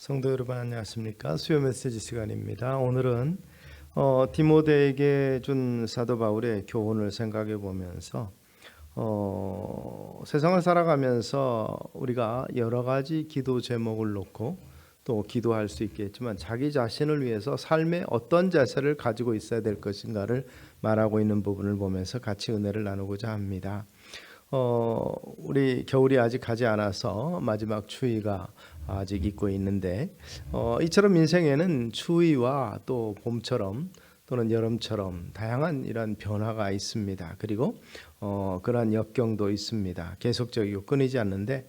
성도 여러분 안녕하십니까? 수요 메시지 시간입니다. 오늘은 디모데에게 준 사도 바울의 교훈을 생각해 보면서 세상을 살아가면서 우리가 여러 가지 기도 제목을 놓고 또 기도할 수 있겠지만 자기 자신을 위해서 삶의 어떤 자세를 가지고 있어야 될 것인가를 말하고 있는 부분을 보면서 같이 은혜를 나누고자 합니다. 우리 겨울이 아직 가지 않아서 마지막 추위가 아직 있고 있는데 이처럼 인생에는 추위와 또 봄처럼 또는 여름처럼 다양한 이런 변화가 있습니다. 그리고 그러한 역경도 있습니다. 계속적이고 끊이지 않는데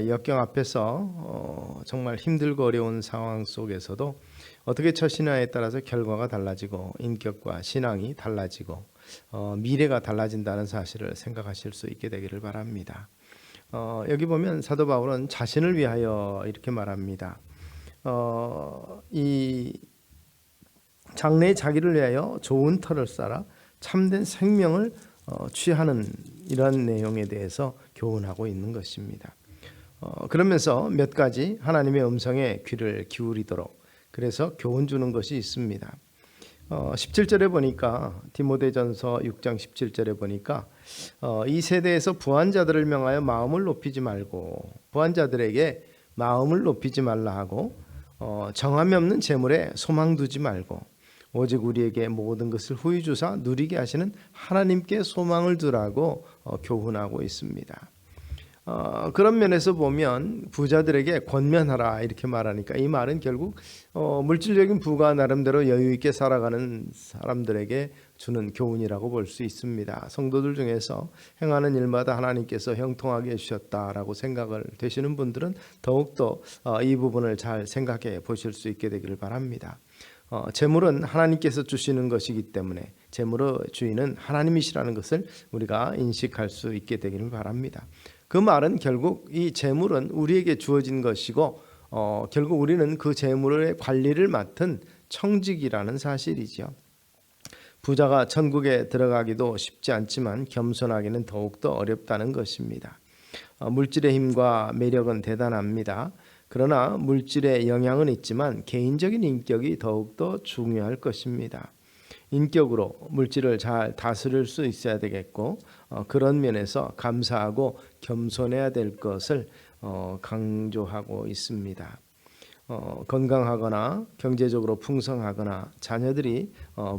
역경 앞에서 정말 힘들고 어려운 상황 속에서도 어떻게 처신하에 따라서 결과가 달라지고 인격과 신앙이 달라지고 미래가 달라진다는 사실을 생각하실 수 있게 되기를 바랍니다. 여기 보면 사도 바울은 자신을 위하여 이렇게 말합니다. 이 장래의 자기를 위하여 좋은 터를 쌓아 참된 생명을 취하는 이런 내용에 대해서 교훈하고 있는 것입니다. 그러면서 몇 가지 하나님의 음성에 귀를 기울이도록 그래서 교훈 주는 것이 있습니다. 17절에 보니까 디모데전서 6장 17절에 보니까 이 세대에서 부한자들을 명하여 마음을 높이지 말고 부한자들에게 마음을 높이지 말라 하고 정함이 없는 재물에 소망 두지 말고 오직 우리에게 모든 것을 후히 주사 누리게 하시는 하나님께 소망을 두라고 교훈하고 있습니다. 그런 면에서 보면 부자들에게 권면하라 이렇게 말하니까 이 말은 결국 물질적인 부가 나름대로 여유 있게 살아가는 사람들에게 주는 교훈이라고 볼 수 있습니다. 성도들 중에서 행하는 일마다 하나님께서 형통하게 해주셨다라고 생각을 되시는 분들은 더욱더 이 부분을 잘 생각해 보실 수 있게 되기를 바랍니다. 재물은 하나님께서 주시는 것이기 때문에 재물의 주인은 하나님이시라는 것을 우리가 인식할 수 있게 되기를 바랍니다. 그 말은 결국 이 재물은 우리에게 주어진 것이고 결국 우리는 그 재물의 관리를 맡은 청직이라는 사실이죠. 부자가 천국에 들어가기도 쉽지 않지만 겸손하기는 더욱더 어렵다는 것입니다. 물질의 힘과 매력은 대단합니다. 그러나 물질의 영향은 있지만 개인적인 인격이 더욱더 중요할 것입니다. 인격으로 물질을 잘 다스릴 수 있어야 되겠고 그런 면에서 감사하고 겸손해야 될 것을 강조하고 있습니다. 건강하거나 경제적으로 풍성하거나 자녀들이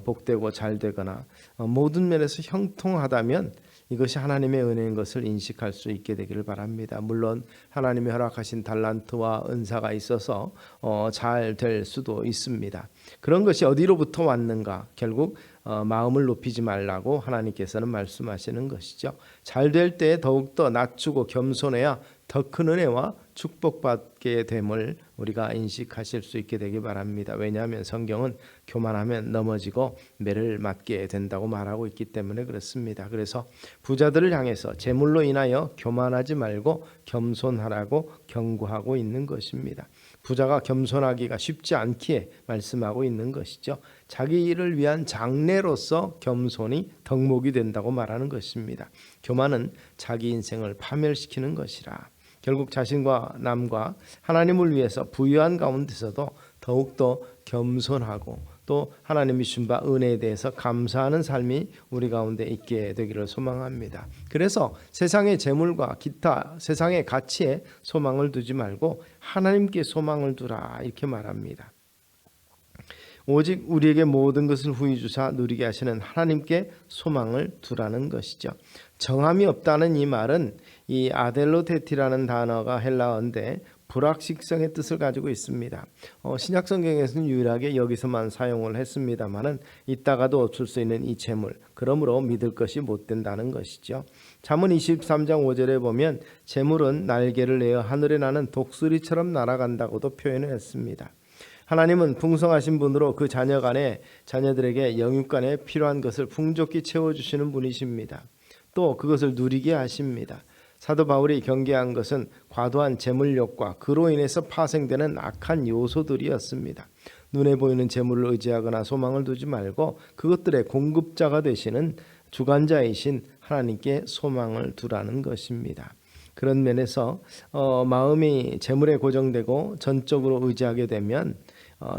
복되고 잘되거나 모든 면에서 형통하다면 이것이 하나님의 은혜인 것을 인식할 수 있게 되기를 바랍니다. 물론 하나님이 허락하신 달란트와 은사가 있어서 잘 될 수도 있습니다. 그런 것이 어디로부터 왔는가? 결국 마음을 높이지 말라고 하나님께서는 말씀하시는 것이죠. 잘 될 때 더욱더 낮추고 겸손해야 더 큰 은혜와 축복받게 됨을 우리가 인식하실 수 있게 되기 바랍니다. 왜냐하면 성경은 교만하면 넘어지고 매를 맞게 된다고 말하고 있기 때문에 그렇습니다. 그래서 부자들을 향해서 재물로 인하여 교만하지 말고 겸손하라고 경고하고 있는 것입니다. 부자가 겸손하기가 쉽지 않기에 말씀하고 있는 것이죠. 자기 일을 위한 장래로서 겸손이 덕목이 된다고 말하는 것입니다. 교만은 자기 인생을 파멸시키는 것이라. 결국 자신과 남과 하나님을 위해서 부유한 가운데서도 더욱더 겸손하고 또 하나님이 주신 바 은혜에 대해서 감사하는 삶이 우리 가운데 있게 되기를 소망합니다. 그래서 세상의 재물과 기타 세상의 가치에 소망을 두지 말고 하나님께 소망을 두라 이렇게 말합니다. 오직 우리에게 모든 것을 후히 주사 누리게 하시는 하나님께 소망을 두라는 것이죠. 정함이 없다는 이 말은 이 아델로테티라는 단어가 헬라어인데 불확실성의 뜻을 가지고 있습니다. 신약 성경에서는 유일하게 여기서만 사용을 했습니다만은 이따가도 없을 수 있는 이 재물, 그러므로 믿을 것이 못 된다는 것이죠. 잠언 23장 5절에 보면 재물은 날개를 내어 하늘에 나는 독수리처럼 날아간다고도 표현을 했습니다. 하나님은 풍성하신 분으로 그 자녀들에게 영육간에 필요한 것을 풍족히 채워주시는 분이십니다. 또 그것을 누리게 하십니다. 사도 바울이 경계한 것은 과도한 재물욕과 그로 인해서 파생되는 악한 요소들이었습니다. 눈에 보이는 재물을 의지하거나 소망을 두지 말고 그것들의 공급자가 되시는 주관자이신 하나님께 소망을 두라는 것입니다. 그런 면에서 마음이 재물에 고정되고 전적으로 의지하게 되면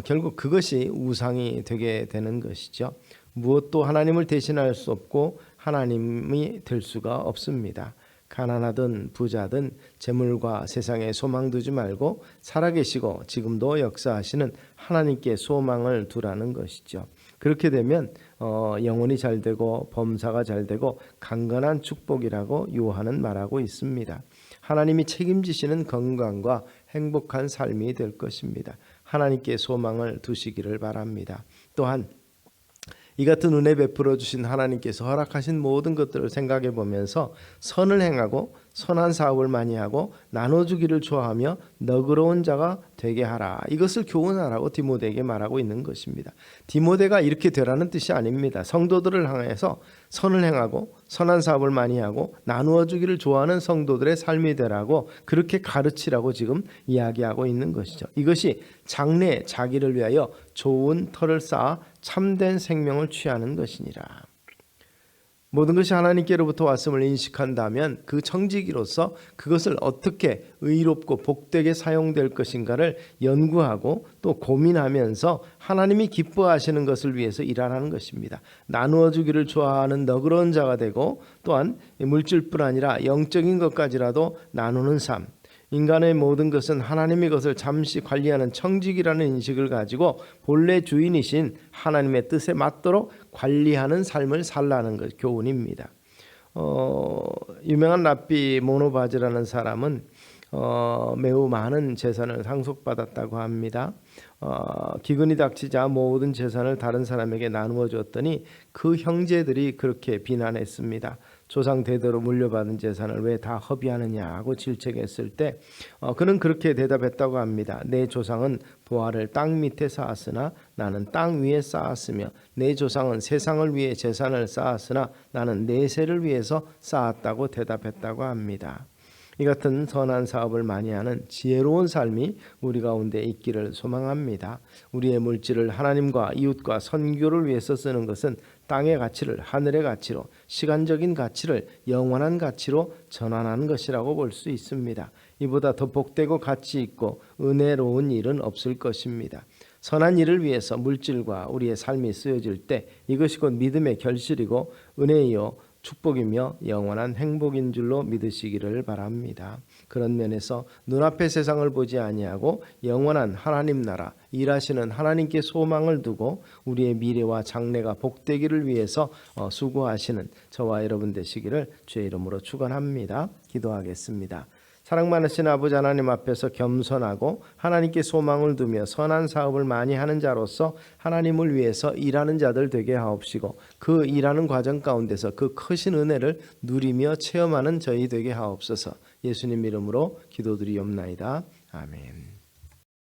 결국 그것이 우상이 되게 되는 것이죠. 무엇도 하나님을 대신할 수 없고 하나님이 될 수가 없습니다. 가난하든 부자든 재물과 세상에 소망 두지 말고 살아계시고 지금도 역사하시는 하나님께 소망을 두라는 것이죠. 그렇게 되면 영혼이 잘 되고 범사가 잘 되고 강건한 축복이라고 요한은 말하고 있습니다. 하나님이 책임지시는 건강과 행복한 삶이 될 것입니다. 하나님께 소망을 두시기를 바랍니다. 또한 이 같은 은혜 베풀어 주신 하나님께서 허락하신 모든 것들을 생각해 보면서 선을 행하고 선한 사업을 많이 하고 나눠주기를 좋아하며 너그러운 자가 되게 하라. 이것을 교훈하라고 디모데에게 말하고 있는 것입니다. 디모데가 이렇게 되라는 뜻이 아닙니다. 성도들을 향해서 선을 행하고 선한 사업을 많이 하고 나누어 주기를 좋아하는 성도들의 삶이 되라고 그렇게 가르치라고 지금 이야기하고 있는 것이죠. 이것이 장래 자기를 위하여 좋은 터를 쌓아 참된 생명을 취하는 것이니라. 모든 것이 하나님께로부터 왔음을 인식한다면 그 청지기로서 그것을 어떻게 의롭고 복되게 사용될 것인가를 연구하고 또 고민하면서 하나님이 기뻐하시는 것을 위해서 일하라는 것입니다. 나누어 주기를 좋아하는 너그러운 자가 되고 또한 물질뿐 아니라 영적인 것까지라도 나누는 삶, 인간의 모든 것은 하나님의 것을 잠시 관리하는 청직이라는 인식을 가지고 본래 주인이신 하나님의 뜻에 맞도록 관리하는 삶을 살라는 것, 교훈입니다. 유명한 랍비 모노바즈라는 사람은 매우 많은 재산을 상속받았다고 합니다. 기근이 닥치자 모든 재산을 다른 사람에게 나누어 줬더니 그 형제들이 그렇게 비난했습니다. 조상 대대로 물려받은 재산을 왜 다 허비하느냐고 질책했을 때 그는 그렇게 대답했다고 합니다. 내 조상은 보화를 땅 밑에 쌓았으나 나는 땅 위에 쌓았으며 내 조상은 세상을 위해 재산을 쌓았으나 나는 내세를 위해서 쌓았다고 대답했다고 합니다. 이 같은 선한 사업을 많이 하는 지혜로운 삶이 우리 가운데 있기를 소망합니다. 우리의 물질을 하나님과 이웃과 선교를 위해서 쓰는 것은 땅의 가치를 하늘의 가치로, 시간적인 가치를 영원한 가치로 전환하는 것이라고 볼 수 있습니다. 이보다 더 복되고 가치 있고 은혜로운 일은 없을 것입니다. 선한 일을 위해서 물질과 우리의 삶이 쓰여질 때 이것이 곧 믿음의 결실이고 은혜이요 축복이며 영원한 행복인 줄로 믿으시기를 바랍니다. 그런 면에서 눈앞의 세상을 보지 아니하고 영원한 하나님 나라, 일하시는 하나님께 소망을 두고 우리의 미래와 장래가 복되기를 위해서 수고하시는 저와 여러분 되시기를 주의 이름으로 축원합니다. 기도하겠습니다. 사랑 많으신 아버지 하나님 앞에서 겸손하고 하나님께 소망을 두며 선한 사업을 많이 하는 자로서 하나님을 위해서 일하는 자들 되게 하옵시고 그 일하는 과정 가운데서 그 크신 은혜를 누리며 체험하는 저희 되게 하옵소서. 예수님 이름으로 기도드리옵나이다. 아멘.